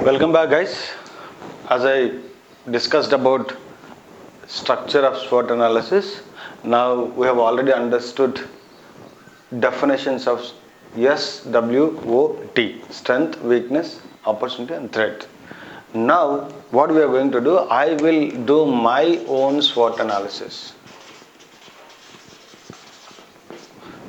Welcome back, guys. As I discussed about structure of SWOT analysis, now we have already understood definitions of SWOT: strength, weakness, opportunity, and threat. Now, what we are going to do, I will do my own SWOT analysis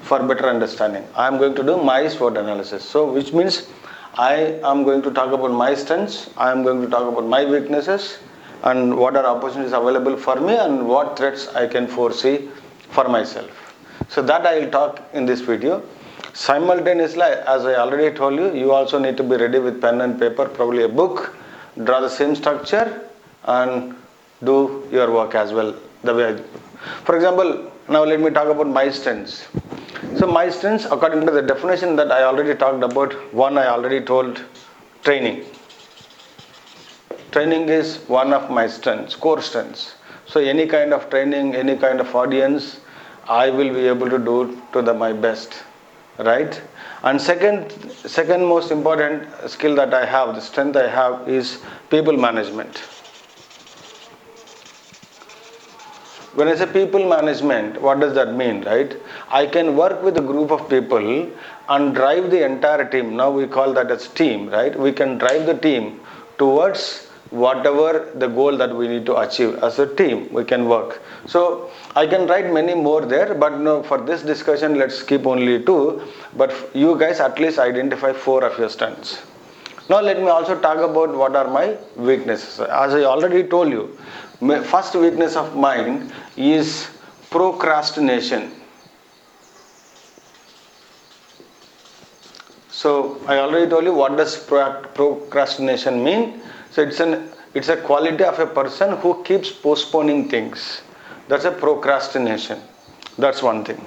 for better understanding. I am going to do my SWOT analysis. So, which means I am going to talk about my strengths, I am going to talk about my weaknesses, and what are opportunities available for me, and what threats I can foresee for myself. So that I will talk in this video. Simultaneously, as I already told you, you also need to be ready with pen and paper, probably a book, draw the same structure, and do your work as well. The way for example, now let me talk about my strengths. So my strengths, according to the definition that I already talked about, one I already told, training. Training is one of my strengths, core strengths. So any kind of training, any kind of audience, I will be able to do to my best, right? And second most important skill that I have, the strength I have, is people management. When I say people management, what does that mean, right? I can work with a group of people and drive the entire team. Now we call that as team, right? We can drive the team towards whatever the goal that we need to achieve. As a team, we can work. So I can write many more there, but no, for this discussion, let's skip only two. But you guys at least identify 4 of your strengths. Now let me also talk about what are my weaknesses. As I already told you, first weakness of mine is procrastination. So I already told you what does procrastination mean. So it's a quality of a person who keeps postponing things. That's a procrastination. That's one thing.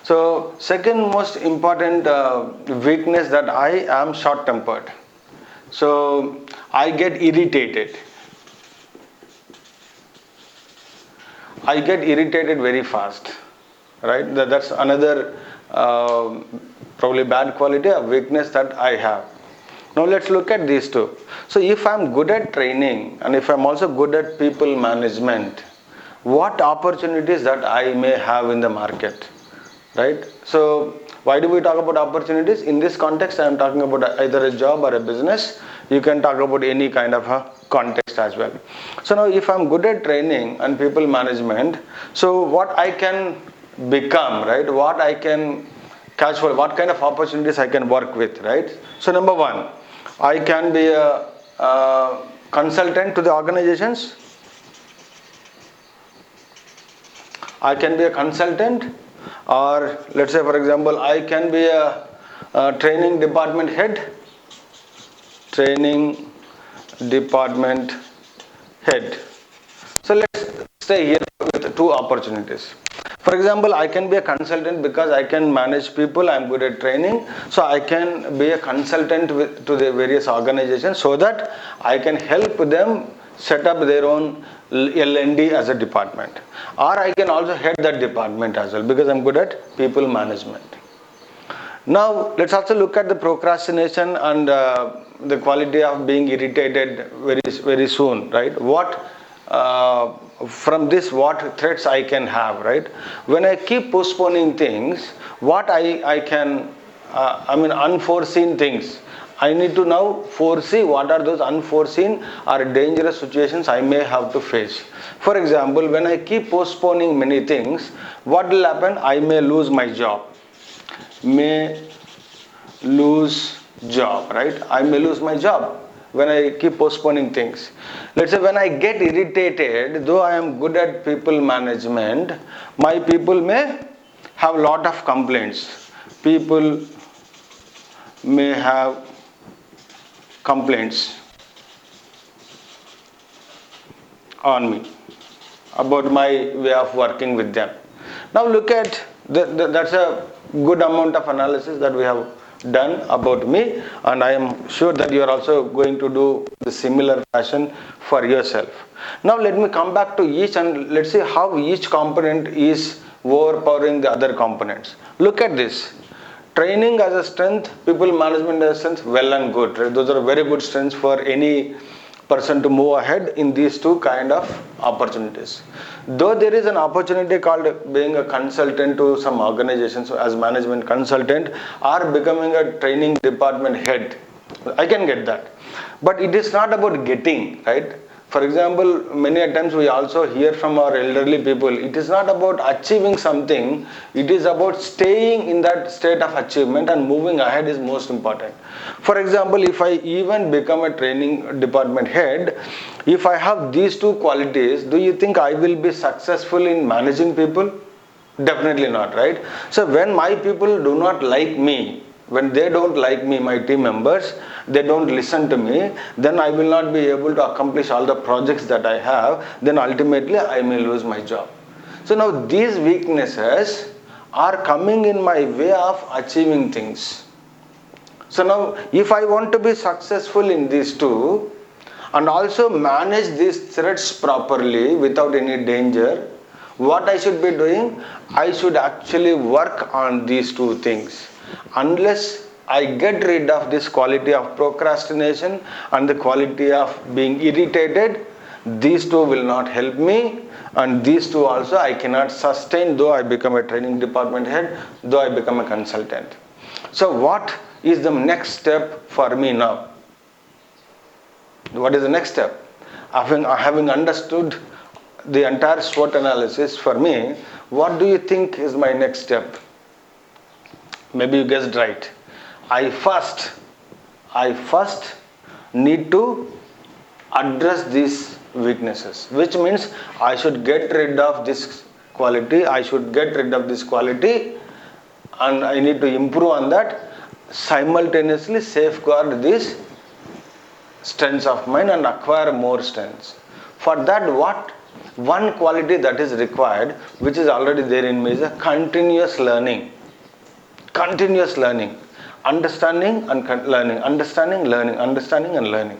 So second most important weakness that I am short-tempered. So I get irritated. I get irritated very fast, right? That's another probably bad quality, a weakness that I have. Now let's look at these two. So if I'm good at training and if I'm also good at people management, what opportunities that I may have in the market, right? So why do we talk about opportunities? In this context, I am talking about either a job or a business. You can talk about any kind of a context as well. So now if I'm good at training and people management, so what I can become, right? What I can catch for, what kind of opportunities I can work with, right? So number one, I can be a consultant to the organizations. I can be a consultant, or let's say for example, I can be a training department head. Training department head. So let's stay here with 2 opportunities. For example, I can be a consultant because I can manage people, I am good at training. So I can be a consultant to the various organizations so that I can help them set up their own L&D as a department. Or I can also head that department as well because I am good at people management. Now let's also look at the procrastination and the quality of being irritated very soon, right? What from this, what threats I can have, right? When I keep postponing things, what I can unforeseen things, I need to now foresee what are those unforeseen or dangerous situations I may have to face. For example, when I keep postponing many things, what will happen? I may lose my job. May lose job, right? I may lose my job when I keep postponing things. Let's say when I get irritated, though I am good at people management, my people may have a lot of complaints. People may have complaints on me about my way of working with them. Now look at that's a good amount of analysis that we have done about me, and I am sure that you are also going to do the similar fashion for yourself. Now let me come back to each and let's see how each component is overpowering the other components. Look at this. training as a strength, people management as a strength, well and good, right? Those are very good strengths for any person to move ahead in these two kind of opportunities. Though there is an opportunity called being a consultant to some organizations as management consultant or becoming a training department head, I can get that. But it is not about getting, right? For example, many a times we also hear from our elderly people, it is not about achieving something, it is about staying in that state of achievement and moving ahead is most important. For example, if I even become a training department head, if I have these two qualities, do you think I will be successful in managing people? Definitely not, right? So when my people do not like me, when they don't like me, my team members, they don't listen to me, then I will not be able to accomplish all the projects that I have, then ultimately I may lose my job. So now these weaknesses are coming in my way of achieving things. So now if I want to be successful in these two and also manage these threats properly without any danger, what I should be doing? I should actually work on these two things. Unless I get rid of this quality of procrastination and the quality of being irritated, these two will not help me, and these two also I cannot sustain though I become a training department head, though I become a consultant. So what is the next step for me now? What is the next step? Having understood the entire SWOT analysis for me, what do you think is my next step? Maybe you guessed right. I first need to address these weaknesses, which means I should get rid of this quality, and I need to improve on that, simultaneously safeguard these strengths of mine and acquire more strengths. For that, what one quality that is required, which is already there in me, is a continuous learning. Understanding and learning, understanding, learning.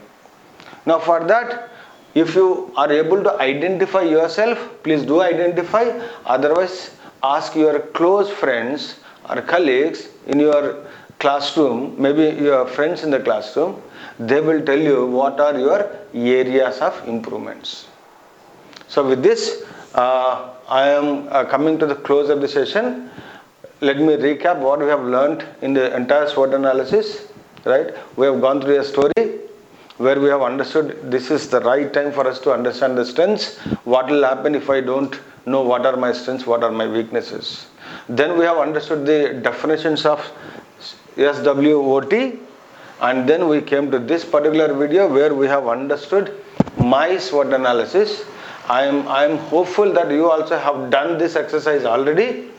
Now for that, if you are able to identify yourself, please do identify. Otherwise, ask your close friends or colleagues in your classroom, maybe your friends in the classroom, they will tell you what are your areas of improvements. So with this, I am coming to the close of the session. Let me recap what we have learned in the entire SWOT analysis, right? We have gone through a story where we have understood this is the right time for us to understand the strengths. What will happen if I don't know what are my strengths, what are my weaknesses? Then we have understood the definitions of SWOT, and then we came to this particular video where we have understood my SWOT analysis. I am hopeful that you also have done this exercise already.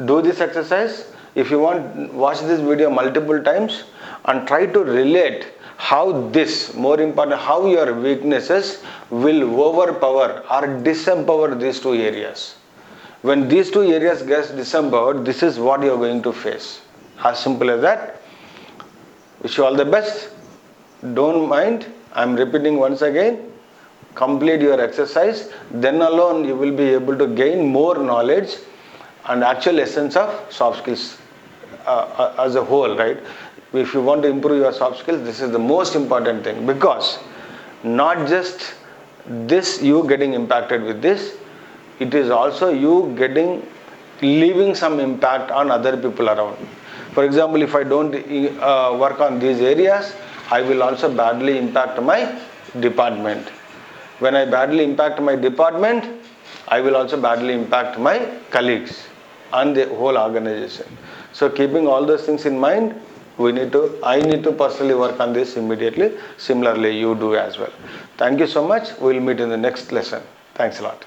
Do this exercise. If you want, watch this video multiple times and try to relate how this, more important, how your weaknesses will overpower or disempower these two areas. When these two areas get disempowered, this is what you are going to face. As simple as that. Wish you all the best. Don't mind, I am repeating once again. Complete your exercise, then alone you will be able to gain more knowledge and actual essence of soft skills as a whole, right? If you want to improve your soft skills, this is the most important thing, because not just this you getting impacted with this, it is also you leaving some impact on other people around. For example, if I don't work on these areas, I will also badly impact my department. When I badly impact my department, I will also badly impact my colleagues and the whole organization. So keeping all those things in mind, I need to personally work on this immediately. Similarly, you do as well. Thank you so much. We will meet in the next lesson. Thanks a lot.